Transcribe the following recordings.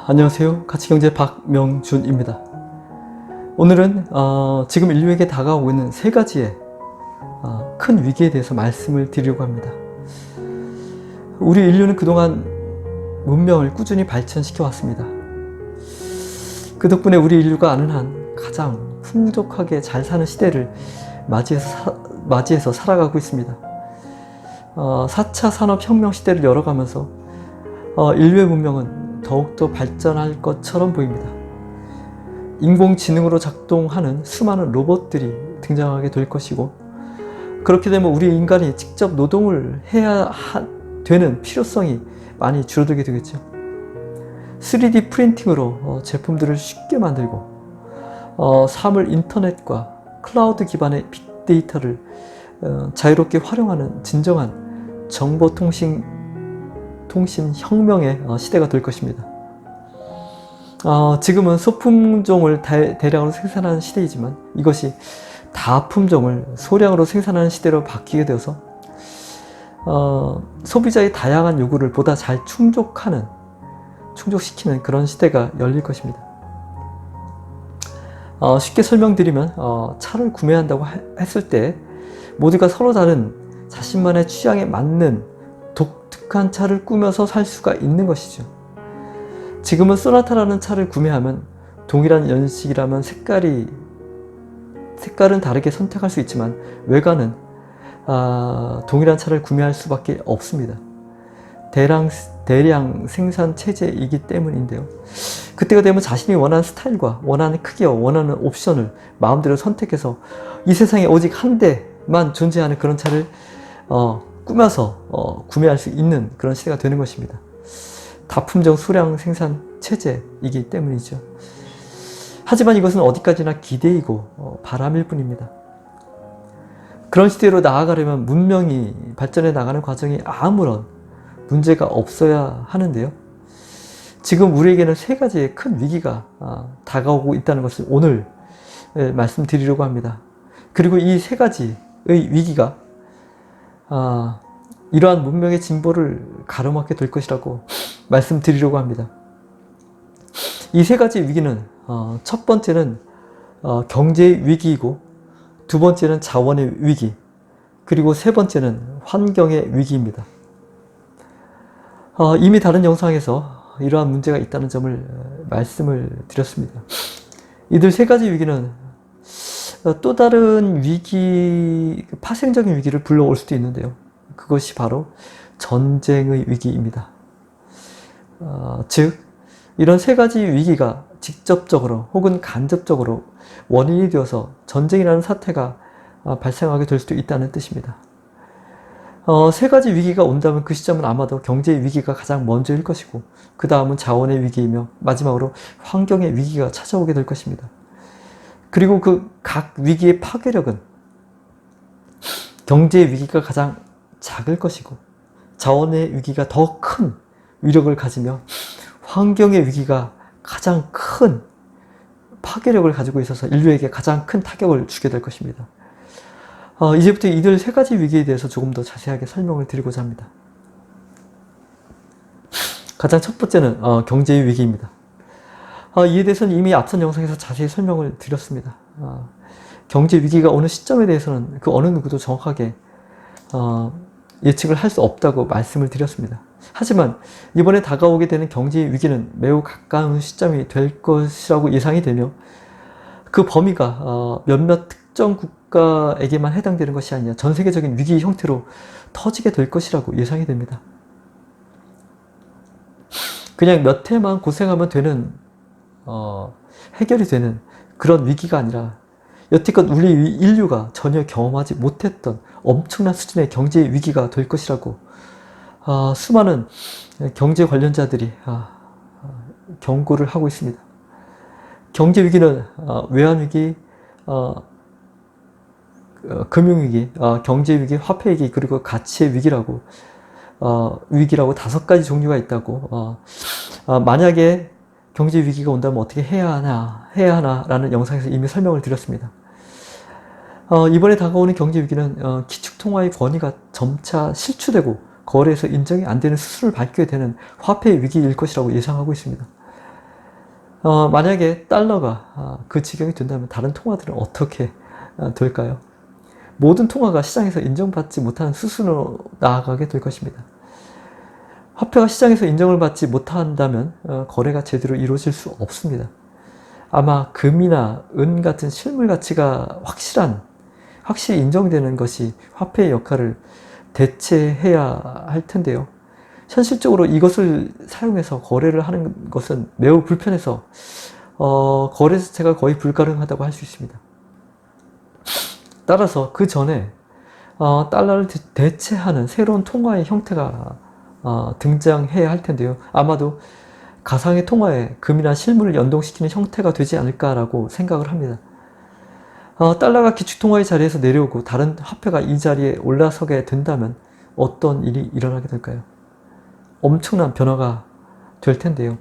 안녕하세요. 가치경제 박명준입니다. 오늘은 지금 인류에게 다가오고 있는 세 가지의 큰 위기에 대해서 말씀을 드리려고 합니다. 우리 인류는 그동안 문명을 꾸준히 발전시켜 왔습니다. 그 덕분에 우리 인류가 아는 한 가장 풍족하게 잘 사는 시대를 맞이해서 살아가고 있습니다. 4차 산업혁명 시대를 열어가면서 인류의 문명은 더욱더 발전할 것처럼 보입니다. 인공지능으로 작동하는 수많은 로봇들이 등장하게 될 것이고, 그렇게 되면 우리 인간이 직접 노동을 해야 되는 필요성이 많이 줄어들게 되겠죠. 3D 프린팅으로 제품들을 쉽게 만들고, 사물 인터넷과 클라우드 기반의 빅데이터를 자유롭게 활용하는 진정한 정보통신 혁명의 시대가 될 것입니다. 지금은 소품종을 대량으로 생산하는 시대이지만 이것이 다품종을 소량으로 생산하는 시대로 바뀌게 되어서 소비자의 다양한 요구를 보다 잘 충족시키는 그런 시대가 열릴 것입니다. 쉽게 설명드리면 차를 구매한다고 했을 때 모두가 서로 다른 자신만의 취향에 맞는 독특한 차를 꾸며서 살 수가 있는 것이죠. 지금은 소나타라는 차를 구매하면 동일한 연식이라면 색깔은 다르게 선택할 수 있지만 외관은 동일한 차를 구매할 수밖에 없습니다. 대량 생산 체제이기 때문인데요. 그때가 되면 자신이 원하는 스타일과 원하는 크기와 원하는 옵션을 마음대로 선택해서 이 세상에 오직 한 대만 존재하는 그런 차를 꾸며서 구매할 수 있는 그런 시대가 되는 것입니다. 다품종 소량 생산 체제이기 때문이죠. 하지만 이것은 어디까지나 기대이고 바람일 뿐입니다. 그런 시대로 나아가려면 문명이 발전해 나가는 과정이 아무런 문제가 없어야 하는데요. 지금 우리에게는 세 가지의 큰 위기가 다가오고 있다는 것을 오늘 말씀드리려고 합니다. 그리고 이 세 가지의 위기가 이러한 문명의 진보를 가로막게 될 것이라고 말씀드리려고 합니다. 이 세 가지 위기는 첫 번째는 경제의 위기이고, 두 번째는 자원의 위기, 그리고 세 번째는 환경의 위기입니다. 이미 다른 영상에서 이러한 문제가 있다는 점을 말씀을 드렸습니다. 이들 세 가지 위기는 또 다른 위기, 파생적인 위기를 불러올 수도 있는데요. 그것이 바로 전쟁의 위기입니다. 즉, 이런 세 가지 위기가 직접적으로 혹은 간접적으로 원인이 되어서 전쟁이라는 사태가 발생하게 될 수도 있다는 뜻입니다. 세 가지 위기가 온다면 그 시점은 아마도 경제의 위기가 가장 먼저일 것이고, 그 다음은 자원의 위기이며 마지막으로 환경의 위기가 찾아오게 될 것입니다. 그리고 그 각 위기의 파괴력은 경제의 위기가 가장 작을 것이고, 자원의 위기가 더 큰 위력을 가지며 환경의 위기가 가장 큰 파괴력을 가지고 있어서 인류에게 가장 큰 타격을 주게 될 것입니다. 이제부터 이들 세 가지 위기에 대해서 조금 더 자세하게 설명을 드리고자 합니다. 가장 첫 번째는 경제의 위기입니다. 이에 대해서는 이미 앞선 영상에서 자세히 설명을 드렸습니다. 경제 위기가 오는 시점에 대해서는 그 어느 누구도 정확하게 예측을 할 수 없다고 말씀을 드렸습니다. 하지만 이번에 다가오게 되는 경제 위기는 매우 가까운 시점이 될 것이라고 예상이 되며, 그 범위가 몇몇 특정 국가에게만 해당되는 것이 아니라 전 세계적인 위기 형태로 터지게 될 것이라고 예상이 됩니다. 그냥 몇 해만 고생하면 되는 해결이 되는 그런 위기가 아니라 여태껏 우리 인류가 전혀 경험하지 못했던 엄청난 수준의 경제 위기가 될 것이라고 수많은 경제 관련자들이 경고를 하고 있습니다. 경제 위기는 외환위기, 금융위기, 경제위기, 화폐위기, 그리고 가치의 위기라고 다섯 가지 종류가 있다고, 만약에 경제 위기가 온다면 어떻게 해야 하나라는 영상에서 이미 설명을 드렸습니다. 이번에 다가오는 경제 위기는 기축통화의 권위가 점차 실추되고 거래에서 인정이 안 되는 수순을 밟게 되는 화폐 위기일 것이라고 예상하고 있습니다. 만약에 달러가 그 지경이 된다면 다른 통화들은 어떻게 될까요? 모든 통화가 시장에서 인정받지 못하는 수순으로 나아가게 될 것입니다. 화폐가 시장에서 인정을 받지 못한다면 거래가 제대로 이루어질 수 없습니다. 아마 금이나 은 같은 실물 가치가 확실히 인정되는 것이 화폐의 역할을 대체해야 할 텐데요. 현실적으로 이것을 사용해서 거래를 하는 것은 매우 불편해서 거래 자체가 거의 불가능하다고 할 수 있습니다. 따라서 그 전에 달러를 대체하는 새로운 통화의 형태가 등장해야 할 텐데요. 아마도 가상의 통화에 금이나 실물을 연동시키는 형태가 되지 않을까라고 생각을 합니다. 달러가 기축통화의 자리에서 내려오고 다른 화폐가 이 자리에 올라서게 된다면 어떤 일이 일어나게 될까요? 엄청난 변화가 될 텐데요.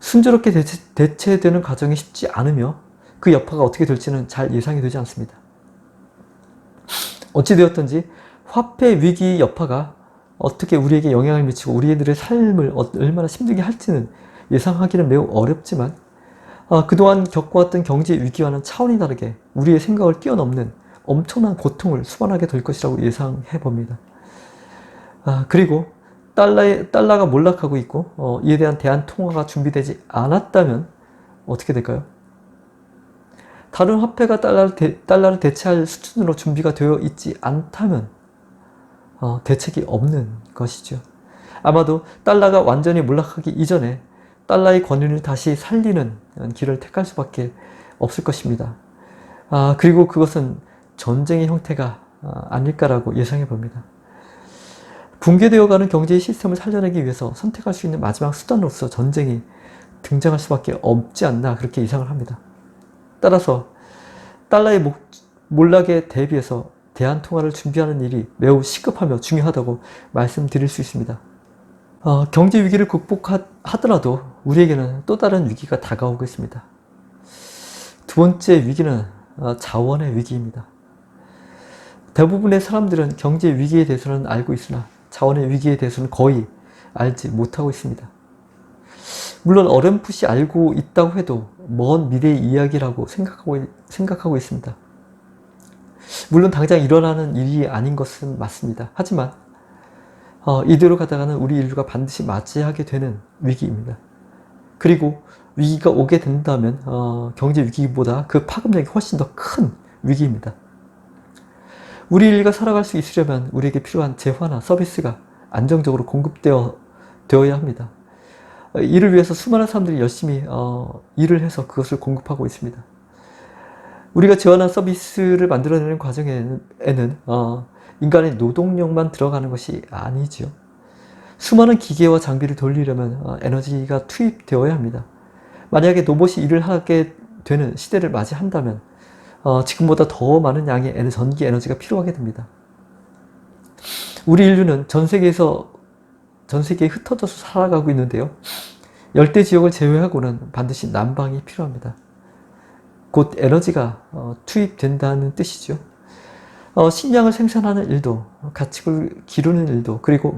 순조롭게 대체되는 과정이 쉽지 않으며 그 여파가 어떻게 될지는 잘 예상이 되지 않습니다. 어찌되었든지 화폐 위기 여파가 어떻게 우리에게 영향을 미치고 우리들의 삶을 얼마나 힘들게 할지는 예상하기는 매우 어렵지만 그동안 겪어왔던 경제 위기와는 차원이 다르게 우리의 생각을 뛰어넘는 엄청난 고통을 수반하게 될 것이라고 예상해 봅니다. 그리고 달러가 몰락하고 있고 이에 대한 대안 통화가 준비되지 않았다면 어떻게 될까요? 다른 화폐가 달러를 대체할 수준으로 준비가 되어 있지 않다면 대책이 없는 것이죠. 아마도 달러가 완전히 몰락하기 이전에 달러의 권위를 다시 살리는 길을 택할 수밖에 없을 것입니다. 그리고 그것은 전쟁의 형태가 아닐까라고 예상해 봅니다. 붕괴되어가는 경제의 시스템을 살려내기 위해서 선택할 수 있는 마지막 수단으로서 전쟁이 등장할 수밖에 없지 않나 그렇게 예상을 합니다. 따라서 달러의 몰락에 대비해서 대안통화를 준비하는 일이 매우 시급하며 중요하다고 말씀드릴 수 있습니다. 경제 위기를 극복하더라도 우리에게는 또 다른 위기가 다가오고 있습니다. 두 번째 위기는 자원의 위기입니다. 대부분의 사람들은 경제 위기에 대해서는 알고 있으나 자원의 위기에 대해서는 거의 알지 못하고 있습니다. 물론 어렴풋이 알고 있다고 해도 먼 미래의 이야기라고 생각하고 있습니다. 물론 당장 일어나는 일이 아닌 것은 맞습니다. 하지만 이대로 가다가는 우리 인류가 반드시 맞이하게 되는 위기입니다. 그리고 위기가 오게 된다면 경제 위기보다 그 파급력이 훨씬 더 큰 위기입니다. 우리 인류가 살아갈 수 있으려면 우리에게 필요한 재화나 서비스가 안정적으로 공급되어야 합니다. 이를 위해서 수많은 사람들이 열심히 일을 해서 그것을 공급하고 있습니다. 우리가 재화나 서비스를 만들어내는 과정에는 인간의 노동력만 들어가는 것이 아니지요. 수많은 기계와 장비를 돌리려면 에너지가 투입되어야 합니다. 만약에 로봇이 일을 하게 되는 시대를 맞이한다면 지금보다 더 많은 양의 전기 에너지가 필요하게 됩니다. 우리 인류는 전 세계에 흩어져서 살아가고 있는데요. 열대 지역을 제외하고는 반드시 난방이 필요합니다. 곧 에너지가 투입된다는 뜻이죠. 식량을 생산하는 일도, 가축을 기르는 일도, 그리고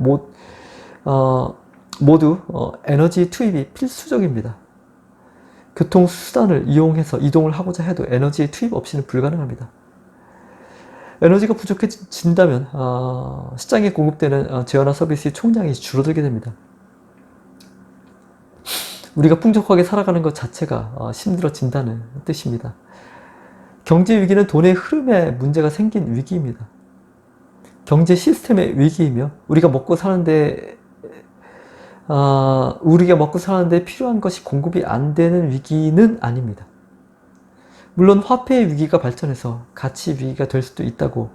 모두 에너지 투입이 필수적입니다. 교통수단을 이용해서 이동을 하고자 해도 에너지의 투입 없이는 불가능합니다. 에너지가 부족해진다면 시장에 공급되는 재화나 서비스의 총량이 줄어들게 됩니다. 우리가 풍족하게 살아가는 것 자체가 힘들어진다는 뜻입니다. 경제 위기는 돈의 흐름에 문제가 생긴 위기입니다. 경제 시스템의 위기이며 우리가 먹고 사는데 필요한 것이 공급이 안 되는 위기는 아닙니다. 물론 화폐의 위기가 발전해서 가치 위기가 될 수도 있다고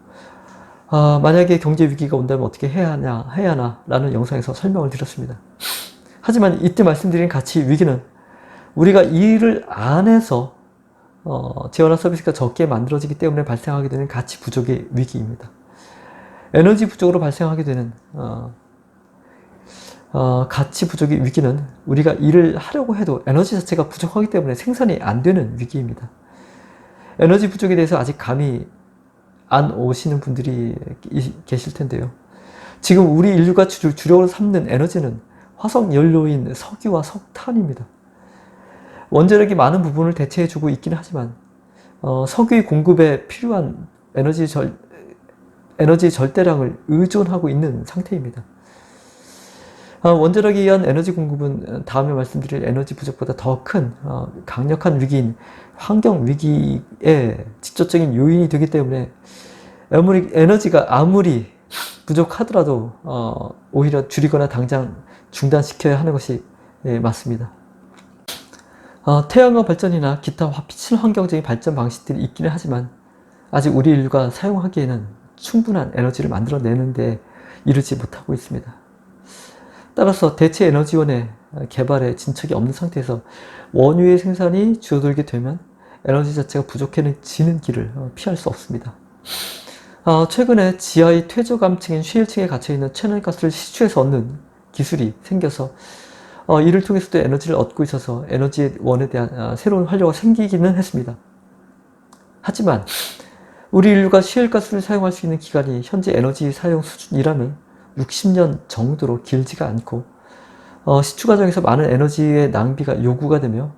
만약에 경제 위기가 온다면 어떻게 해야 하나 라는 영상에서 설명을 드렸습니다. 하지만 이때 말씀드린 가치 위기는 우리가 일을 안 해서 재화나 서비스가 적게 만들어지기 때문에 발생하게 되는 가치 부족의 위기입니다. 에너지 부족으로 발생하게 되는 가치 부족의 위기는 우리가 일을 하려고 해도 에너지 자체가 부족하기 때문에 생산이 안 되는 위기입니다. 에너지 부족에 대해서 아직 감이 안 오시는 분들이 계실 텐데요. 지금 우리 인류가 주력으로 삼는 에너지는 화석 연료인 석유와 석탄입니다. 원자력이 많은 부분을 대체해주고 있긴 하지만 석유의 공급에 필요한 에너지 절대량을 의존하고 있는 상태입니다. 원자력에 의한 에너지 공급은 다음에 말씀드릴 에너지 부족보다 더 큰 강력한 위기인 환경 위기의 직접적인 요인이 되기 때문에 에너지가 아무리 부족하더라도 오히려 줄이거나 당장 중단시켜야 하는 것이 맞습니다. 태양광 발전이나 기타 친환경적인 발전 방식들이 있기는 하지만 아직 우리 인류가 사용하기에는 충분한 에너지를 만들어내는 데 이르지 못하고 있습니다. 따라서 대체 에너지원의 개발에 진척이 없는 상태에서 원유의 생산이 줄어들게 되면 에너지 자체가 부족해지는 길을 피할 수 없습니다. 최근에 지하의 퇴적암층인 쉐일층에 갇혀있는 천연가스를 시추해서 얻는 기술이 생겨서 이를 통해서도 에너지를 얻고 있어서 에너지원에 대한 새로운 활로가 생기기는 했습니다. 하지만 우리 인류가 쉐일가스를 사용할 수 있는 기간이 현재 에너지 사용 수준이라면 60년 정도로 길지가 않고 시추 과정에서 많은 에너지의 낭비가 요구가 되며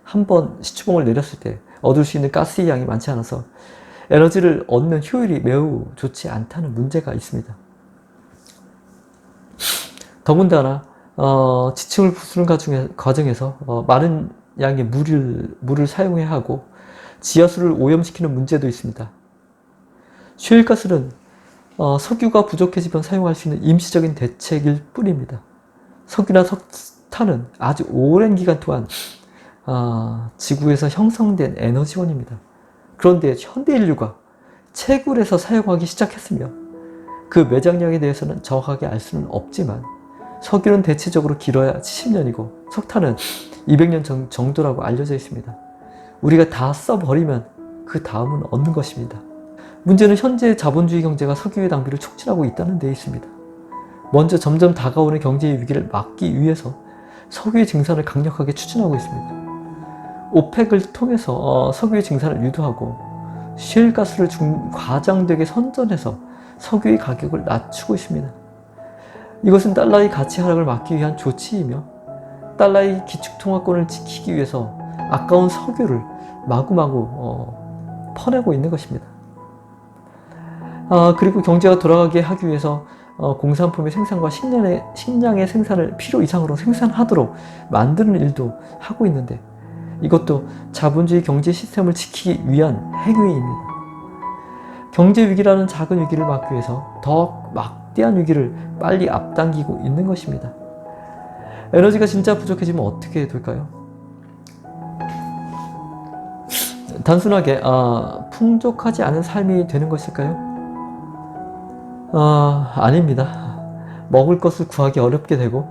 한번 시추봉을 내렸을 때 얻을 수 있는 가스의 양이 많지 않아서 에너지를 얻는 효율이 매우 좋지 않다는 문제가 있습니다. 더군다나 지층을 부수는 과정에서 많은 양의 물을 사용해야 하고 지하수를 오염시키는 문제도 있습니다. 쉐일가스는 석유가 부족해지면 사용할 수 있는 임시적인 대책일 뿐입니다. 석유나 석탄은 아주 오랜 기간 동안 지구에서 형성된 에너지원입니다. 그런데 현대 인류가 채굴해서 사용하기 시작했으며 그 매장량에 대해서는 정확하게 알 수는 없지만 석유는 대체적으로 길어야 70년이고 석탄은 200년 정도라고 알려져 있습니다. 우리가 다 써버리면 그 다음은 얻는 것입니다. 문제는 현재 자본주의 경제가 석유의 낭비를 촉진하고 있다는 데 있습니다. 먼저 점점 다가오는 경제의 위기를 막기 위해서 석유의 증산을 강력하게 추진하고 있습니다. 오펙을 통해서 석유의 증산을 유도하고 셰일가스를 과장되게 선전해서 석유의 가격을 낮추고 있습니다. 이것은 달러의 가치 하락을 막기 위한 조치이며 달러의 기축통화권을 지키기 위해서 아까운 석유를 마구마구 퍼내고 있는 것입니다. 그리고 경제가 돌아가게 하기 위해서 공산품의 생산과 식량의 생산을 필요 이상으로 생산하도록 만드는 일도 하고 있는데 이것도 자본주의 경제 시스템을 지키기 위한 행위입니다. 경제 위기라는 작은 위기를 막기 위해서 더 막대한 위기를 빨리 앞당기고 있는 것입니다. 에너지가 진짜 부족해지면 어떻게 될까요? 단순하게 풍족하지 않은 삶이 되는 것일까요? 아닙니다. 먹을 것을 구하기 어렵게 되고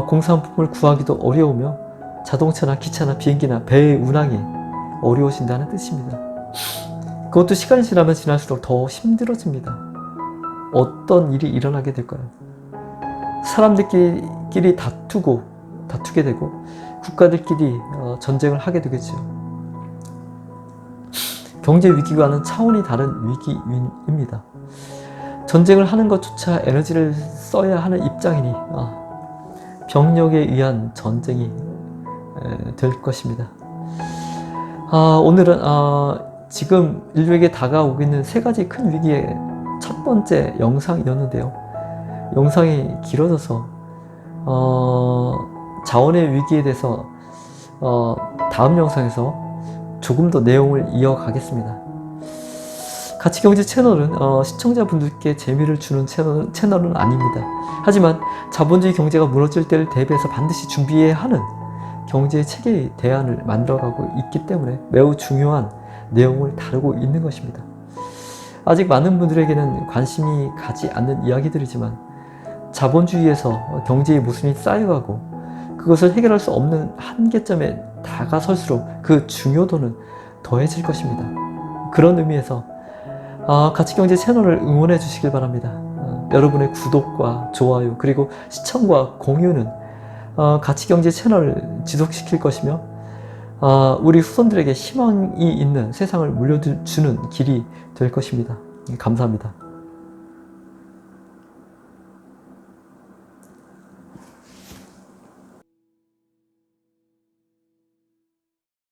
공산품을 구하기도 어려우며 자동차나 기차나 비행기나 배의 운항이 어려워진다는 뜻입니다. 그것도 시간이 지나면 지날수록 더 힘들어집니다. 어떤 일이 일어나게 될까요? 사람들끼리 다투게 되고 국가들끼리 전쟁을 하게 되겠죠. 경제 위기와는 차원이 다른 위기입니다. 전쟁을 하는 것조차 에너지를 써야 하는 입장이니 병력에 의한 전쟁이 될 것입니다. 오늘은 지금 인류에게 다가오고 있는 세 가지 큰 위기의 첫 번째 영상이었는데요. 영상이 길어져서 자원의 위기에 대해서 다음 영상에서 조금 더 내용을 이어가겠습니다. 가치경제 채널은 시청자분들께 재미를 주는 채널은 아닙니다. 하지만 자본주의 경제가 무너질 때를 대비해서 반드시 준비해야 하는 경제 체계의 대안을 만들어가고 있기 때문에 매우 중요한 내용을 다루고 있는 것입니다. 아직 많은 분들에게는 관심이 가지 않는 이야기들이지만 자본주의에서 경제의 모순이 쌓여가고 그것을 해결할 수 없는 한계점에 다가설수록 그 중요도는 더해질 것입니다. 그런 의미에서 가치경제 채널을 응원해 주시길 바랍니다. 여러분의 구독과 좋아요 그리고 시청과 공유는 가치경제 채널을 지속시킬 것이며 우리 후손들에게 희망이 있는 세상을 물려주는 길이 될 것입니다. 감사합니다.